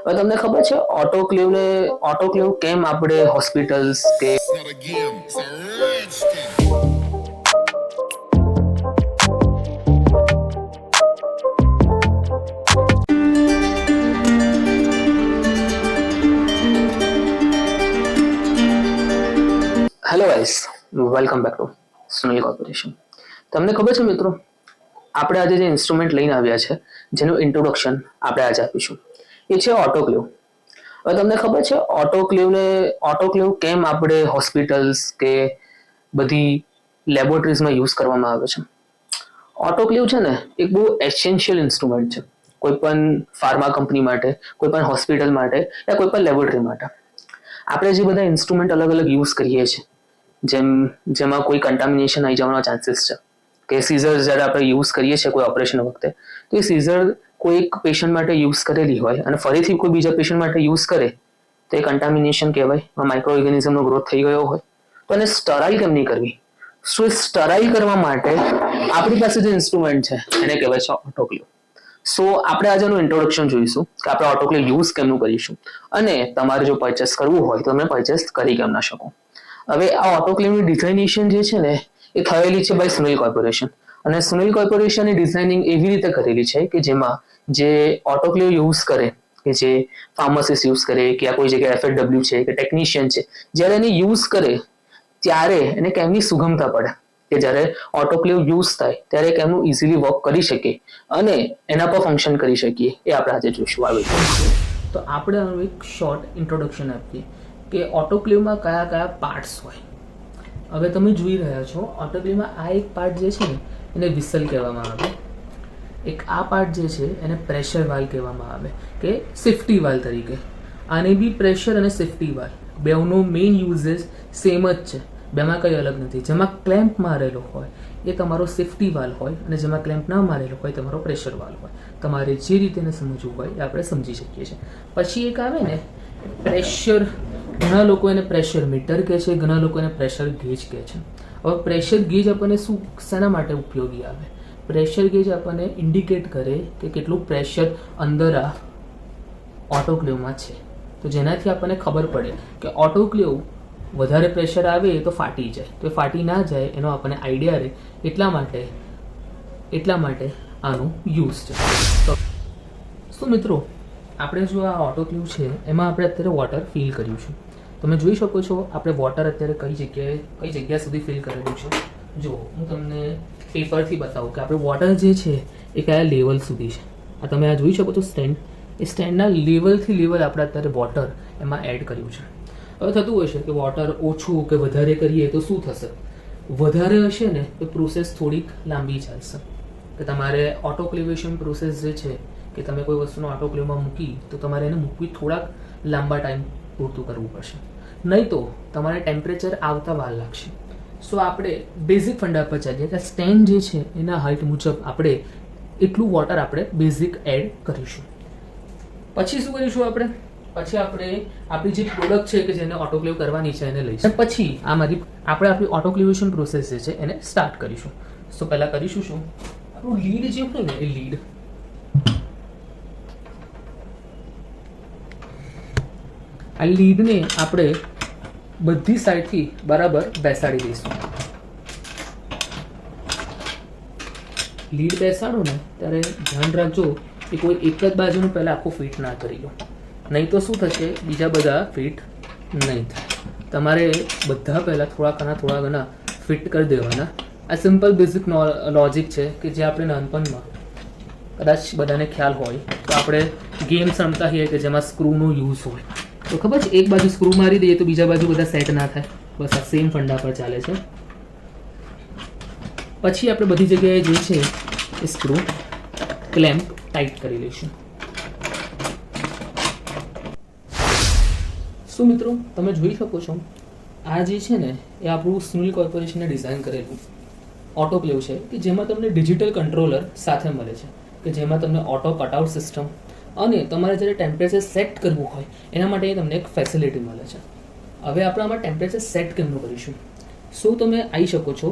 હવે તમને ખબર છે ઓટોક્લેવ કેમ આપણે હોસ્પિટલ્સ કે Not a game, it's a rich thing. Hello guys, welcome back to Sunil corporation. તમને ખબર છે મિત્રો, આપણે આજે જે ઇન્સ્ટ્રુમેન્ટ લઈને આવ્યા છે જેનું ઇન્ટ્રોડક્શન આપણે આજે આપીશું એ છે ઓટોક્લેવ. હવે તમને ખબર છે ઓટોક્લેવ કેમ આપણે હોસ્પિટલ્સ કે બધી લેબોરેટરીઝમાં યુઝ કરવામાં આવે છે. ઓટોક્લેવ છે ને એક બહુ એસેન્શિયલ ઇન્સ્ટ્રુમેન્ટ છે કોઈ પણ ફાર્મા કંપની માટે, કોઈ પણ હોસ્પિટલ માટે યા કોઈ પણ લેબોરેટરી માટે. આપણે જે બધા ઇન્સ્ટ્રુમેન્ટ અલગ અલગ યુઝ કરીએ છીએ જેમાં કોઈ કન્ટામિનેશન આવી જવાનો ચાન્સીસ છે કે સીઝર જ્યારે આપણે યુઝ કરીએ છીએ કોઈ ઓપરેશન વખતે, તો એ સીઝર કોઈ એક પેશન્ટ માટે યુઝ કરેલી હોય અને ફરીથી કોઈ બીજા પેશન્ટ માટે યુઝ કરે તો એ કન્ટામિનેશન કહેવાય. માઇક્રો ઓર્ગેનિઝમનો ગ્રોથ થઈ ગયો હોય તો એને સ્ટરાઇલ કેમ નહીં કરવી? સો એ સ્ટરાઇલ કરવા માટે આપણી પાસે જે ઇન્સ્ટ્રુમેન્ટ છે એને કહેવાય છે ઓટોક્લેવ. સો આપણે આજે એનું ઇન્ટ્રોડક્શન જોઈશું કે આપણે ઓટોક્લેવ યુઝ કેમનું કરીશું અને તમારે જો પરચેસ કરવું હોય તો તમે પરચેસ કરી કેમ ના શકો. હવે આ ઓટોક્લેવની ડિઝાઇનેશન જે છે ને એ થયેલી છે બાય સુનિલ કોર્પોરેશન, અને સુનિલ કોર્પોરેશનની ડિઝાઇનિંગ એવી રીતે કરેલી છે કે જેમાં જે ઓટોક્લેવ યુઝ કરે કે જે ફાર્માસિસ્ટ યુઝ કરે કે આ કોઈ જગ્યાએ FFW છે કે ટેકનિશિયન છે, જ્યારે એને યુઝ કરે ત્યારે એને કેમની સુગમતા પડે કે જ્યારે ઓટોક્લેવ યુઝ થાય ત્યારે કેમનું ઇઝીલી વર્ક કરી શકે અને એના પર ફંક્શન કરી શકીએ એ આપણે આજે જોઈશું આ વિડીયો. તો આપણે આનું એક શોર્ટ ઇન્ટ્રોડક્શન આપીએ કે ઓટોક્લેવમાં કયા કયા પાર્ટ્સ હોય. હવે તમે જોઈ રહ્યા છો ઓટોક્લેવમાં આ એક પાર્ટ જે છે ને એને વિસલ કહેવામાં આવે, એક આ પાર્ટ જે છે એને પ્રેશર વાલ્વ કહેવામાં આવે કે સેફ્ટી વાલ્વ તરીકે. આને બી પ્રેશર અને સેફ્ટી વાલ્વ બેવનો મેઇન યુઝેસ સેમ જ છે, બેમાં કંઈ અલગ નથી. જેમાં ક્લેમ્પ મારેલો હોય એ તમારો સેફ્ટી વાલ્વ હોય અને જેમાં ક્લેમ્પ ના મારેલો હોય તમારો પ્રેશર વાલ્વ હોય. તમારે જે રીતે એને સમજવું હોય એ આપણે સમજી શકીએ છીએ. પછી એક આવે ને પ્રેશર, ઘણા લોકો એને પ્રેશર મીટર કહે છે, ઘણા લોકો એને પ્રેશર ગેજ કહે છે. હવે પ્રેશર ગેજ આપણને શેના માટે ઉપયોગી આવે? પ્રેશર ગેજ આપણને ઇન્ડિકેટ કરે કે કેટલું પ્રેશર અંદર આ ઓટોક્લેવમાં છે, તો જેનાથી આપણને ખબર પડે કે ઓટોક્લેવ વધારે પ્રેશર આવે તો ફાટી જાય, તો એ ફાટી ના જાય એનો આપણને આઈડિયા રહે. એટલા માટે આનું યુઝ છે. તો શું મિત્રો, આપણે જો આ ઓટોક્લેવ છે એમાં આપણે અત્યારે વોટર ફિલ કર્યું છે. તમે જોઈ શકો છો આપણે વોટર અત્યારે કઈ જગ્યા સુધી ફિલ કરેલું છે. જો હું તમને પેપરથી બતાવું કે આપણે વોટર જે છે એ કયા લેવલ સુધી છે. આ તમે આ જોઈ શકો છો સ્ટેન્ડ, એ સ્ટેન્ડના લેવલથી લેવલ આપણે અત્યારે વોટર એમાં એડ કર્યું છે. હવે થતું હશે કે વોટર ઓછું કે વધારે કરીએ તો શું થશે? વધારે હશે ને તો પ્રોસેસ થોડીક લાંબી ચાલશે, કે તમારે ઓટોક્લેવેશન પ્રોસેસ જે છે કે તમે કોઈ વસ્તુનો ઓટોક્લેવમાં મૂકી તો તમારે એને મૂકવી થોડાક લાંબા ટાઈમ પૂરતું કરવું પડશે, નહીં તો તમારે ટેમ્પરેચર આવતા વાર લાગશે. સો આપણે બેઝિક ફંડા પર ચાલીએ કે સ્ટેન્ડ જે છે એના હાઇટ મુજબ આપણે એટલું વોટર આપણે બેઝિક એડ કરીશું. પછી શું કરીશું આપણે? પછી આપણે આપણી જે પ્રોડક્ટ છે કે જેને ઓટોક્લેવ કરવાની છે એને લઈશું. પછી આપણે આપણી ઓટોક્લેવેશન પ્રોસેસ જે છે એને સ્ટાર્ટ કરીશું. સો પહેલાં કરીશું શું, આપણું લીડ જે હોય ને એ લીડ આ લીડને આપણે બધી સાઈડથી બરાબર બેસાડી દઈશું. લીડ બેસાડો ને ત્યારે ધ્યાન રાખજો કે કોઈ એક જ બાજુનું પહેલાં આખું ફિટ ના કરી લો, નહીં તો શું થશે, બીજા બધા ફિટ નહીં થાય. તમારે બધા પહેલાં થોડા ઘણા ફિટ કરી દેવાના. આ સિમ્પલ બેઝિક લોજિક છે કે જે આપણે નાનપણમાં કદાચ બધાને ખ્યાલ હોય તો આપણે ગેમ્સ રમતા હોઈએ કે જેમાં સ્ક્રૂનો યુઝ હોય, તો ખબર છે એક બાજુ સ્ક્રૂ મારી દઈએ તો બીજા બાજુ બધા સેટ ના થાય. બસ આ સેમ ફંડા પર ચાલે છે. પછી આપણે બધી જગ્યાએ જે છે એ સ્ક્રૂ ક્લેમ્પ ટાઈટ કરી લઈશું. શું મિત્રો, તમે જોઈ શકો છો આ જે છે ને એ આપણું સુનિલ કોર્પોરેશને ડિઝાઇન કરેલું ઓટોક્લેવ છે કે જેમાં તમને ડિજિટલ કંટ્રોલર સાથે મળે છે, કે જેમાં તમને ઓટો કટઆઉટ સિસ્ટમ અને તમારે જ્યારે ટેમ્પરેચર સેટ કરવું હોય એના માટે તમને એક ફેસિલિટી મળે છે. હવે આપણે આમાં ટેમ્પરેચર સેટ કેમનું કરીશું? શું તમે આવી શકો છો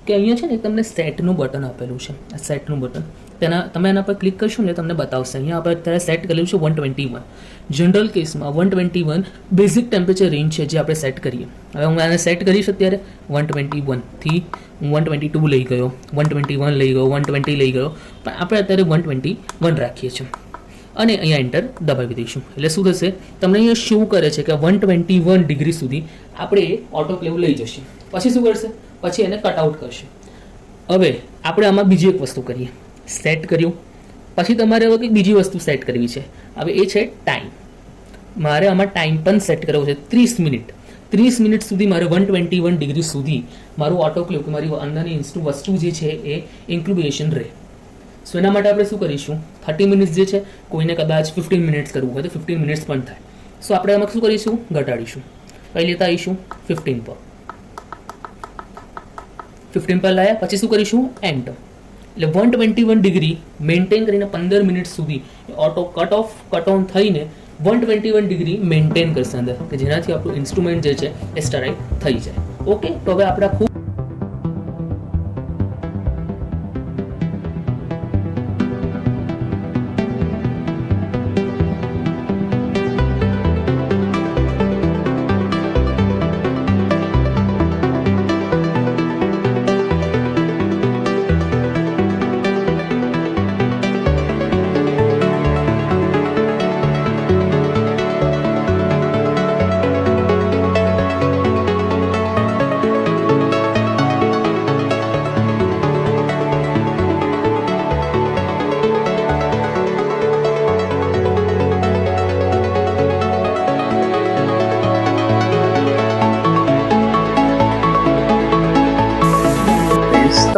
કે અહીંયા છે ને તમને સેટનું બટન આપેલું છે, આ સેટનું બટન. તમે એના પર ક્લિક કરશો ને તમને બતાવશે. અહીંયા આપણે અત્યારે સેટ કરેલું છે 121. જનરલ કેસમાં 121 બેઝિક ટેમ્પરેચર રેન્જ છે જે આપણે સેટ કરીએ. હવે હું આને સેટ કરીશ અત્યારે 121થી હું 122 લઈ ગયો, 121 લઈ ગયો, 120 લઈ ગયો, પણ આપણે અત્યારે 121 રાખીએ છીએ અને અહીંયા એન્ટર દબાવી દઈશું. એટલે શું થશે, તમને અહીંયા શું કરે છે કે 121 ડિગ્રી સુધી આપણે ઓટોક્લેવ લઈ જશે. પછી શું કરશે, પછી એને કટઆઉટ કરશે. હવે આપણે આમાં બીજી એક વસ્તુ કરીએ, સેટ કર્યું પછી તમારે હવે કંઈક બીજી વસ્તુ સેટ કરવી છે. હવે એ છે ટાઈમ. મારે આમાં ટાઈમ પણ સેટ કરવો છે 30 મિનિટ. 30 મિનિટ સુધી મારે 121 ડિગ્રી સુધી મારું ઓટોક્લેવ કે મારી અંદરની વસ્તુ જે છે એ ઇન્ક્યુબેશન રહે. સો એના માટે આપણે શું કરીશું, 30 મિનિટ્સ જે છે, કોઈને કદાચ 15 મિનિટ્સ કરવું હોય તો 15 મિનિટ્સ પણ થાય. સો આપણે આમાં શું કરીશું, ઘટાડીશું. કઈ લેતા આવીશું 15 પર. 15 પર લાયા પછી શું કરીશું, એન્ટર. એટલે 121 ડિગ્રી મેન્ટેન કરીને 15 મિનિટ સુધી ઓટો કટ ઓન થઈને 121 ડિગ્રી મેન્ટેન કરશે અંદર, કે જેનાથી આપણું ઇન્સ્ટ્રુમેન્ટ જે છે એ સ્ટરાઇલ થઈ જાય. ઓકે, તો હવે આપણે ખૂબ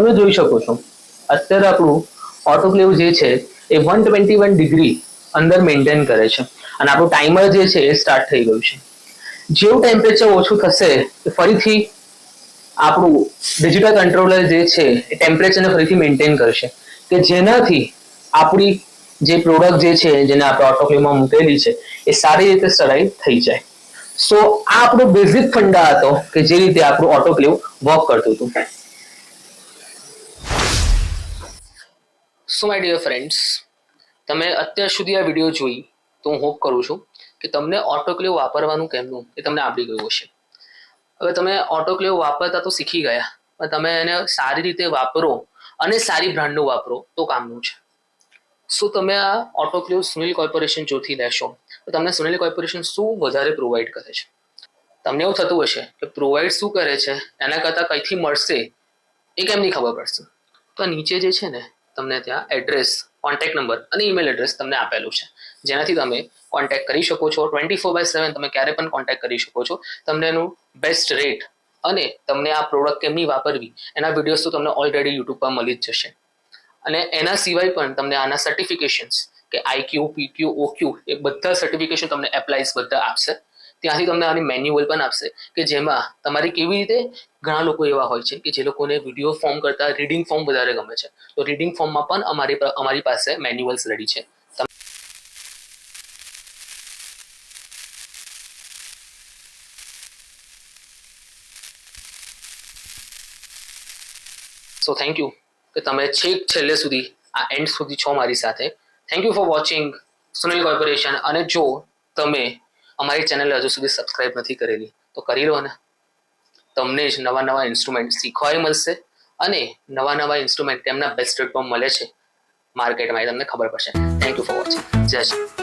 તમે જોઈ શકો છો અત્યારે આપણું ઓટોક્લેવ જે છે એ 121 ડિગ્રી અંદર મેન્ટેન કરે છે અને આપણું ટાઈમર જે છે એ સ્ટાર્ટ થઈ ગયું છે. જેવું ટેમ્પરેચર ઓછું થશે ફરીથી આપણું ડિજિટલ કંટ્રોલર જે છે એ ટેમ્પરેચરને ફરીથી મેન્ટેન કરશે, કે જેનાથી આપણી જે પ્રોડક્ટ જે છે જેને આપણે ઓટોક્લેવમાં મૂકેલી છે એ સારી રીતે સ્ટરાઇલ થઈ જાય. સો આ આપણો બેઝિક ફંડા હતો કે જે રીતે આપણું ઓટોક્લેવ વર્ક કરતું હતું. સો માય ડિયર ફ્રેન્ડ્સ, તમે અત્યાર સુધી આ વિડીયો જોઈ તો હું હોપ કરું છું કે તમને ઓટોક્લેવ વાપરવાનું કેમનું એ તમને આવડી ગયું હશે. હવે તમે ઓટોક્લેવ વાપરતા તો શીખી ગયા, પણ તમે એને સારી રીતે વાપરો અને સારી બ્રાન્ડનું વાપરો તો કામનું છે. શું તમે આ ઓટોક્લેવ સુનિલ કોર્પોરેશન જોથી લેશો તો તમને સુનિલ કોર્પોરેશન શું વધારે પ્રોવાઈડ કરે છે? તમને એવું થતું હશે કે પ્રોવાઈડ શું કરે છે એના કરતાં કંઈથી મળશે એ કેમ નહીં ખબર પડશે. તો નીચે જે છે ને તમને ત્યાં એડ્રેસ, કોન્ટેક્ટ નંબર અને ઈમેલ એડ્રેસ તમને આપેલું છે, જેનાથી તમે કોન્ટેક્ટ કરી શકો છો. 24/7 તમે ક્યારે પણ કોન્ટેક્ટ કરી શકો છો. તમને એનું બેસ્ટ રેટ અને તમને આ પ્રોડક્ટ કેમની વાપરવી એના વિડીયોઝ તો તમને ઓલરેડી યુટ્યુબ પર મળી જ જશે. અને એના સિવાય પણ તમને આના સર્ટિફિકેશન્સ કે IQ, PQ, OQ એ બધા સર્ટિફિકેશન તમને એપ્લાઇઝ બધા આપશે. ત્યાંથી તમને આની મેન્યુઅલ પણ આપશે કે જેમાં તમારે કેવી રીતે, ઘણા લોકો એવા હોય છે કે જે લોકોને વિડીયો ફોર્મ કરતાં રીડિંગ ફોર્મ વધારે ગમે છે, તો રીડિંગ ફોર્મમાં પણ અમારી પાસે મેન્યુઅલ્સ રેડી છે. સો થેન્ક યુ કે તમે છેલ્લે સુધી આ એન્ડ સુધી છો મારી સાથે. Thank you for watching Sunil corporation. અને જો તમે અમારી ચેનલ હજુ સુધી સબસ્ક્રાઇબ નથી કરેલી તો કરી લો ને. તમને જ નવા ઇન્સ્ટ્રુમેન્ટ શીખવાય મળશે અને નવા ઇન્સ્ટ્રુમેન્ટ તેમના બેસ્ટ રેટ પર મળે છે માર્કેટમાં, એ તમને ખબર પડશે. Thank you for watching. જય શ્રી